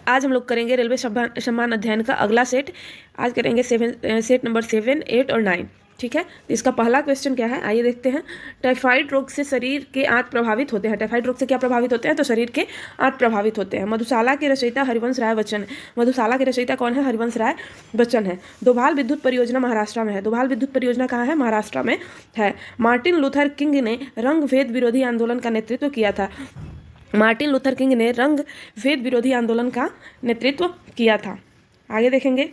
आज हम लोग करेंगे रेलवे सम्मान अध्ययन का अगला सेट। आज करेंगे सेट नंबर 7, 8 और 9। ठीक है, तो इसका पहला क्वेश्चन क्या है, आइए देखते हैं। टाइफाइड रोग से शरीर के आंत प्रभावित होते हैं। टाइफाइड रोग से क्या प्रभावित होते हैं, तो शरीर के आंत प्रभावित होते हैं। मधुशाला के रचयिता हरिवंश राय बच्चन है। मधुशाला के रचयिता कौन है, हरिवंश राय बच्चन है। दोभाल विद्युत परियोजना महाराष्ट्र में है। दोभाल विद्युत परियोजना कहाँ है, महाराष्ट्र में है। मार्टिन लूथर किंग ने रंग भेद विरोधी आंदोलन का नेतृत्व किया था। मार्टिन लूथर किंग ने रंग भेद विरोधी आंदोलन का नेतृत्व किया था। आगे देखेंगे,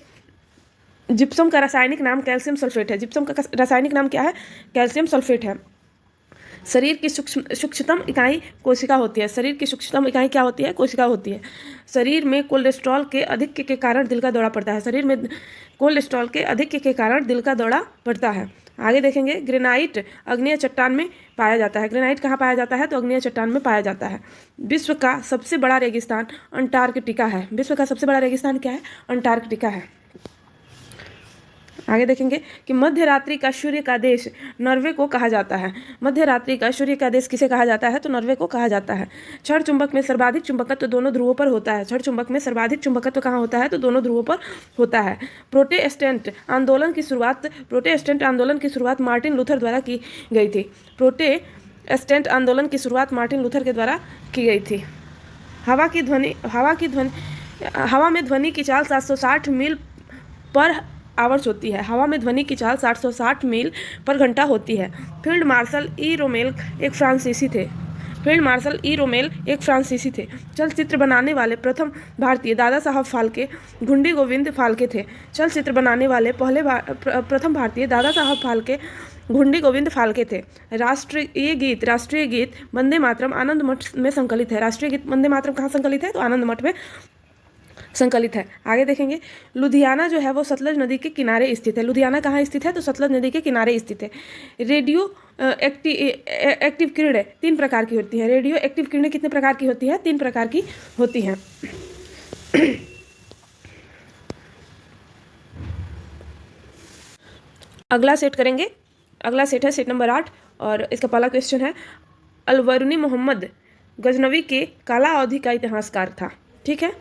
जिप्सम का रासायनिक नाम कैल्शियम सल्फेट है। जिप्सम का रासायनिक नाम क्या है, कैल्शियम सल्फेट है। शरीर की सूक्ष्मतम इकाई कोशिका होती है। शरीर की सूक्ष्मतम इकाई क्या होती है, कोशिका होती है। शरीर में कोलेस्ट्रॉल के अधिक के कारण दिल का दौरा पड़ता है। शरीर में कोलेस्ट्रॉल के अधिक के कारण दिल का दौरा पड़ता है। आगे देखेंगे, ग्रेनाइट अग्नेय चट्टान में पाया जाता है। ग्रेनाइट कहाँ पाया जाता है, तो अग्नेय चट्टान में पाया जाता है। विश्व का सबसे बड़ा रेगिस्तान अंटार्कटिका है। विश्व का सबसे बड़ा रेगिस्तान क्या है, अंटार्कटिका है। आगे देखेंगे कि मध्य रात्रि का सूर्य का देश नॉर्वे को कहा जाता है। मध्य रात्रि का सूर्य का देश किसे कहा जाता है, तो नॉर्वे को कहा जाता है। क्षण चुंबक में सर्वाधिक चुंबकत्व दोनों ध्रुवों पर होता है। क्षण चुंबक में सर्वाधिक चुंबकत्व कहाँ होता है, तो दोनों ध्रुवों पर होता है। प्रोटेस्टेंट आंदोलन की शुरुआत मार्टिन लूथर द्वारा की गई थी। प्रोटेस्टेंट आंदोलन की शुरुआत मार्टिन लूथर के द्वारा की गई थी। हवा में ध्वनि की चाल 760 मील पर आवर्स होती है। हवा में ध्वनि की चाल 760 मील पर घंटा होती है। फील्ड मार्शल ई रोमेल एक फ्रांसीसी थे। चलचित्र बनाने वाले प्रथम भारतीय दादा साहब फाल्के घुंडी गोविंद फाल्के थे। चलचित्र बनाने वाले प्रथम भारतीय दादा साहब फाल्के घुंडी गोविंद फाल्के थे। राष्ट्रीय गीत वंदे मातरम आनंद मठ में संकलित है। राष्ट्रीय गीत वंदे मातरम कहाँ संकलित है, तो आनंद मठ में संकलित है। आगे देखेंगे, लुधियाना जो है वो सतलज नदी के किनारे स्थित है। लुधियाना कहाँ स्थित है, तो सतलज नदी के किनारे स्थित है। रेडियो एक्टिव किरणें 3 प्रकार की होती हैं। रेडियो एक्टिव किरणें कितने प्रकार की होती है, 3 प्रकार की होती हैं। अगला सेट करेंगे। अगला सेट है सेट नंबर 8 और इसका पहला क्वेश्चन है, अलबरूनी मोहम्मद गजनवी के काला अवधि का इतिहासकार था। ठीक है,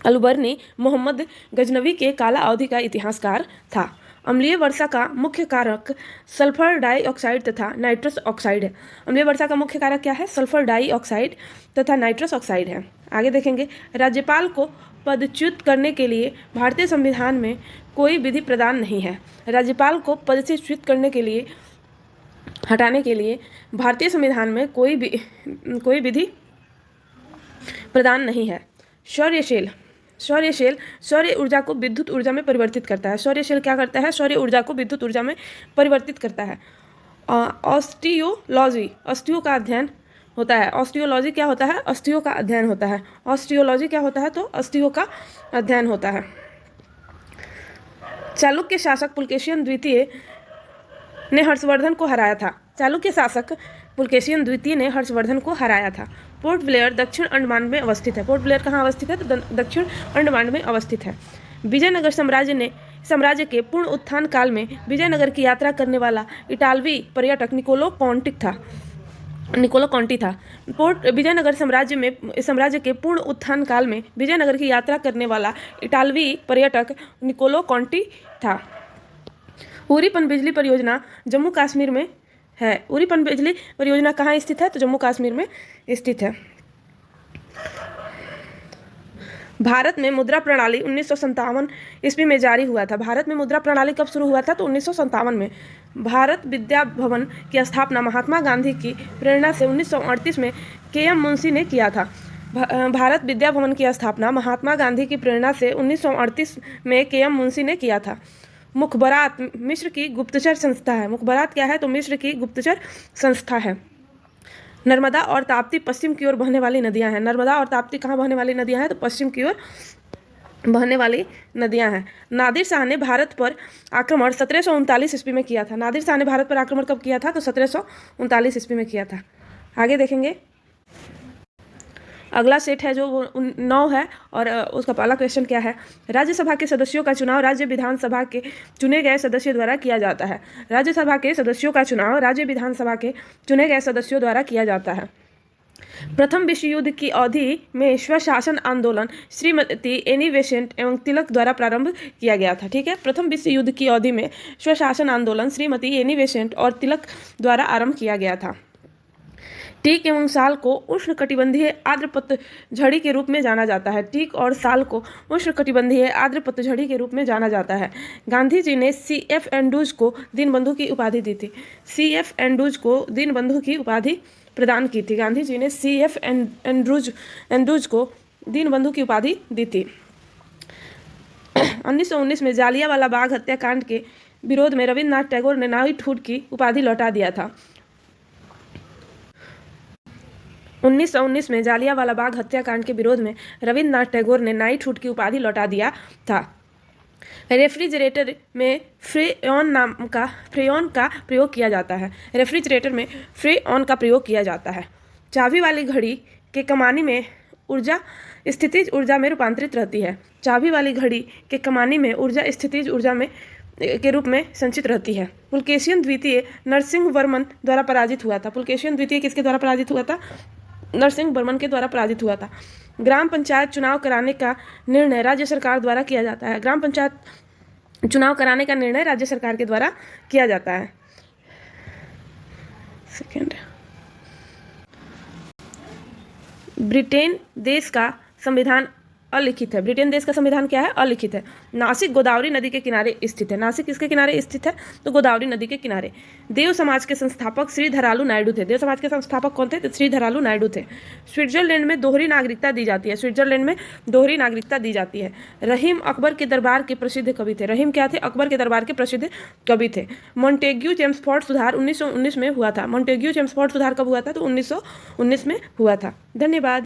अलबरूनी मोहम्मद गजनवी के काला अवधि का इतिहासकार था। अम्लीय वर्षा का मुख्य कारक सल्फर डाइऑक्साइड तथा नाइट्रस ऑक्साइड है। अम्लीय वर्षा का मुख्य कारक क्या है, सल्फर डाइऑक्साइड तथा नाइट्रस ऑक्साइड है। आगे देखेंगे, राज्यपाल को पदच्युत करने के लिए भारतीय संविधान में कोई विधि प्रदान नहीं है। राज्यपाल को पद से च्युत करने के लिए, हटाने के लिए भारतीय संविधान में कोई विधि प्रदान नहीं है। सौर्य ऊर्जा को विद्युत ऊर्जा में परिवर्तित करता है। सौर्यशैल क्या करता है, सौर्य ऊर्जा को विद्युत ऊर्जा में परिवर्तित करता है। अस्थियों का अध्ययन होता है। ऑस्टियोलॉजी क्या होता है, अस्थियों का अध्ययन होता है। ऑस्टियोलॉजी क्या होता है, तो अस्थियों का अध्ययन होता है। चालुक्य शासक पुलकेशिन द्वितीय ने हर्षवर्धन को हराया था। चालुक्य शासक पुलकेशिन द्वितीय ने हर्षवर्धन को हराया था। पोर्ट ब्लेयर दक्षिण अंडमान में अवस्थित है। पोर्ट ब्लेयर कहाँ अवस्थित है, तो दक्षिण अंडमान में अवस्थित है। विजयनगर साम्राज्य के पूर्ण उत्थान काल में विजयनगर की यात्रा करने वाला इटालवी पर्यटक निकोलो कॉन्टी था। विजयनगर साम्राज्य के पूर्ण उत्थान काल में विजयनगर की यात्रा करने वाला इटालवी पर्यटक निकोलो कॉन्टी था। उरी पनबिजली परियोजना जम्मू कश्मीर में है। उरी पनबिजली परियोजना कहाँ स्थित है, तो जम्मू कश्मीर में स्थित है। भारत में मुद्रा प्रणाली 1957 ईस्वी में जारी हुआ था। भारत में मुद्रा प्रणाली कब शुरू हुआ था, तो 1957 में। भारत विद्या भवन की स्थापना महात्मा गांधी की प्रेरणा से 1938 में के.एम. मुंशी ने किया था। भारत विद्या भवन की स्थापना महात्मा गांधी की प्रेरणा से 1938 में के.एम. मुंशी ने किया था। मुखबरात मिस्र की गुप्तचर संस्था है। मुखबरात क्या है, तो मिस्र की गुप्तचर संस्था है। नर्मदा और ताप्ती पश्चिम की ओर बहने वाली नदियां हैं। नर्मदा और ताप्ती कहाँ बहने वाली नदियां हैं, तो पश्चिम की ओर बहने वाली नदियां हैं। नादिर शाह ने भारत पर आक्रमण 1739 ईस्वी में किया था। नादिर शाह ने भारत पर आक्रमण कब किया था, तो 1739 ईस्वी में किया था। आगे देखेंगे, अगला सेट है जो 9 है और उसका पहला क्वेश्चन क्या है, राज्यसभा के सदस्यों का चुनाव राज्य विधानसभा के चुने गए सदस्यों द्वारा किया जाता है। राज्यसभा के सदस्यों का चुनाव राज्य विधानसभा के चुने गए सदस्यों द्वारा किया जाता है। प्रथम विश्व युद्ध की अवधि में स्वशासन आंदोलन श्रीमती एनी बेसेंट एवं तिलक द्वारा प्रारंभ किया गया था। ठीक है, प्रथम विश्व युद्ध की अवधि में स्वशासन आंदोलन श्रीमती एनी बेसेंट और तिलक द्वारा आरंभ किया गया था। टीक एवं साल को उष्णकटिबंधीय आर्द्र पतझड़ी के रूप में जाना जाता है। टीक और साल को उष्णकटिबंधीय आर्द्र पतझड़ी के रूप में जाना जाता है। गांधी जी ने C.F. एंड्रूज को दीनबंधु की उपाधि दी थी। C.F. एंड्रूज को दीनबंधु की उपाधि प्रदान की थी। गांधी जी ने C.F. एंड्रूज को दीनबंधु की उपाधि दी थी। 1919 में जालियांवाला बाग हत्याकांड के विरोध में रविन्द्रनाथ टैगोर ने नाइटहुड की उपाधि लौटा दिया था। 1919 में जालियांवाला बाग हत्याकांड के विरोध में रविन्द्रनाथ टैगोर ने नाइटहुड की उपाधि लौटा दिया था। रेफ्रिजरेटर में फ्रेऑन का प्रयोग किया जाता है। रेफ्रिजरेटर में फ्रेऑन का प्रयोग किया जाता है। चाबी वाली घड़ी के कमानी में ऊर्जा स्थितिज ऊर्जा में रूपांतरित रहती है। चाबी वाली घड़ी के कमानी में ऊर्जा स्थितिज ऊर्जा में के रूप में संचित रहती है। पुलकेशिन द्वितीय नरसिंह वर्मन द्वारा पराजित हुआ था। पुलकेशिन द्वितीय किसके द्वारा पराजित हुआ था? नरसिंह वर्मन के द्वारा पराजित हुआ था। ग्राम पंचायत चुनाव कराने का निर्णय राज्य सरकार द्वारा किया जाता है। ग्राम पंचायत चुनाव कराने का निर्णय राज्य सरकार के द्वारा किया जाता है। सेकेंड, ब्रिटेन देश का संविधान अलिखित है। ब्रिटेन देश का संविधान क्या है? अलिखित है। नासिक गोदावरी नदी के किनारे स्थित है। नासिक किसके किनारे स्थित है? तो गोदावरी नदी के किनारे। देव समाज के संस्थापक श्री धरालू नायडू थे। देव समाज के संस्थापक कौन थे? तो श्री धरालू नायडू थे। स्विट्जरलैंड में दोहरी नागरिकता दी जाती है। स्विट्जरलैंड में दोहरी नागरिकता दी जाती है। रहीम अकबर के दरबार के प्रसिद्ध कवि थे। रहीम क्या थे? अकबर के दरबार के प्रसिद्ध कवि थे। मॉन्टेग्यू चेम्सफोर्ड सुधार 1919 में हुआ था। मॉन्टेग्यू चेम्सफोर्ड सुधार कब हुआ था? तो 1919 में हुआ था। धन्यवाद।